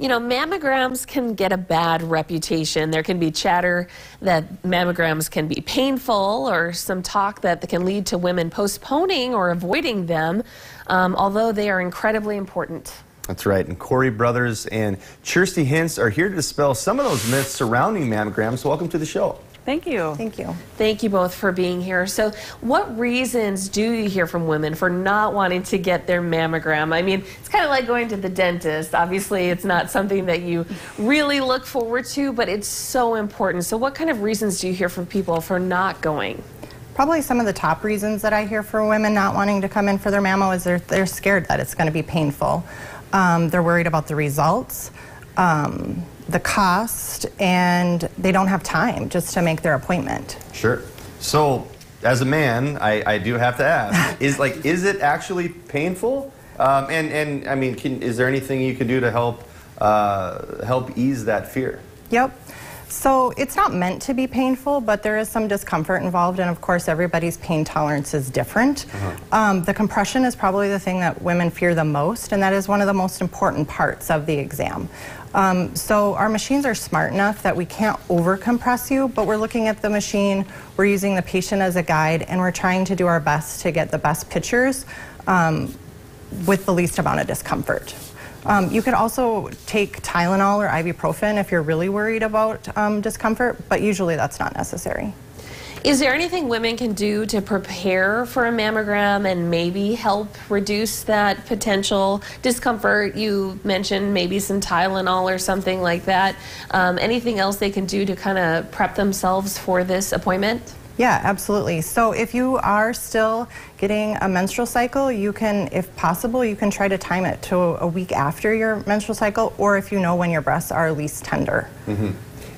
You know, mammograms can get a bad reputation. There can be chatter that mammograms can be painful, or some talk that can lead to women postponing or avoiding them, although they are incredibly important. That's right. And Corey Brothers and Kirsty Hintz are here to dispel some of those myths surrounding mammograms. Welcome to the show. Thank you. Thank you. Thank you both for being here. So what reasons do you hear from women for not wanting to get their mammogram? I mean, it's kind of like going to the dentist. Obviously, it's not something that you really look forward to, but it's so important. So what kind of reasons do you hear from people for not going? Probably some of the top reasons that I hear for women not wanting to come in for their mammo is they're scared that it's going to be painful. They're worried about the results, the cost, and they don't have time just to make their appointment. Sure. So, as a man, I do have to ask: is it actually painful? And I mean, is there anything you can do to help ease that fear? Yep. So it's not meant to be painful, but there is some discomfort involved, and of course everybody's pain tolerance is different. The compression is probably the thing that women fear the most, and that is one of the most important parts of the exam. So our machines are smart enough that we can't over compress you, but we're looking at the machine, we're using the patient as a guide, and we're trying to do our best to get the best pictures with the least amount of discomfort. You could also take Tylenol or ibuprofen if you're really worried about discomfort, but usually that's not necessary. Is there anything women can do to prepare for a mammogram and maybe help reduce that potential discomfort? You mentioned maybe some Tylenol or something like that. Anything else they can do to kind of prep themselves for this appointment? Yeah, absolutely. So if you are still getting a menstrual cycle, you can, if possible, you can try to time it to a week after your menstrual cycle, or if you know when your breasts are least tender.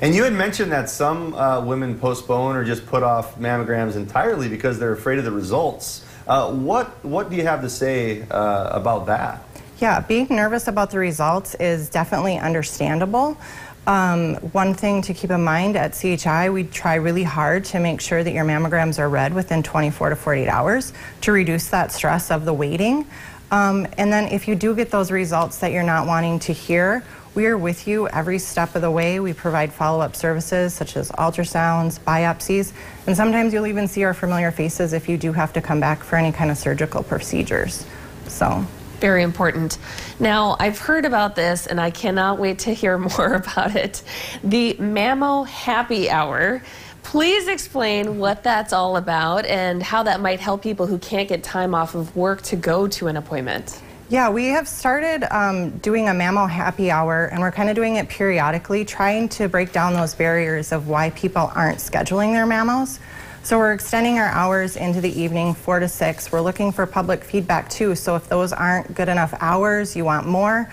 And you had mentioned that some women postpone or just put off mammograms entirely because they're afraid of the results. What do you have to say about that? Yeah, being nervous about the results is definitely understandable. One thing to keep in mind at CHI, we try really hard to make sure that your mammograms are read within 24 to 48 hours to reduce that stress of the waiting. And then if you do get those results that you're not wanting to hear, we are with you every step of the way. We provide follow-up services such as ultrasounds, biopsies, and sometimes you'll even see our familiar faces if you do have to come back for any kind of surgical procedures. So. Very important. Now, I've heard about this, and I cannot wait to hear more about it. The Mamo Happy Hour. Please explain what that's all about and how that might help people who can't get time off of work to go to an appointment. Yeah, we have started doing a Mamo Happy Hour, and we're kind of doing it periodically, trying to break down those barriers of why people aren't scheduling their mammos. So we're extending our hours into the evening, 4 to 6. We're looking for public feedback too, so if those aren't good enough hours, you want more,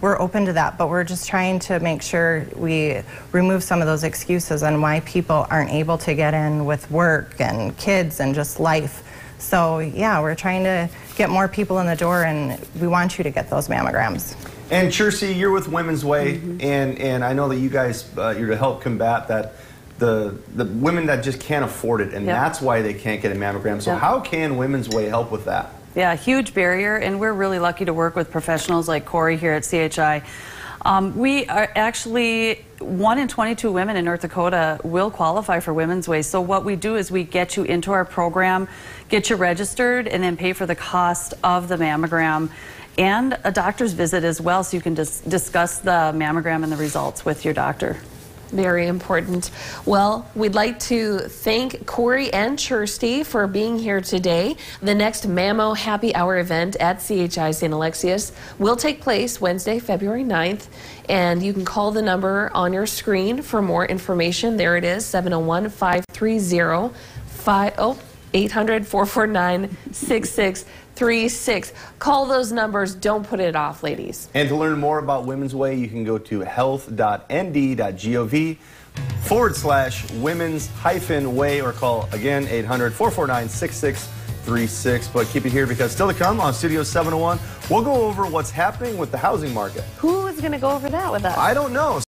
we're open to that, but we're just trying to make sure we remove some of those excuses on why people aren't able to get in with work and kids and just life. So yeah, we're trying to get more people in the door, and we want you to get those mammograms. And Kirsty, you're with Women's Way, and I know that you guys, you're to help combat that, the women that just can't afford it, and that's why they can't get a mammogram. So how can Women's Way help with that? Yeah, huge barrier, and we're really lucky to work with professionals like Corey here at CHI. We are actually, 1 in 22 women in North Dakota will qualify for Women's Way. So what we do is we get you into our program, get you registered, and then pay for the cost of the mammogram and a doctor's visit as well, so you can discuss the mammogram and the results with your doctor. Very important. Well, we'd like to thank Corey and Kirsty for being here today. The next Mamo Happy Hour event at CHI St. Alexius will take place Wednesday, February 9th, and you can call the number on your screen for more information. There it is, 701-530-800-449-6636. Call those numbers. Don't put it off, ladies. And to learn more about Women's Way, you can go to health.nd.gov/women's-way, or call again 800-449-6636. But keep it here, because still to come on Studio 701, we'll go over what's happening with the housing market. Who is going to go over that with us? I don't know.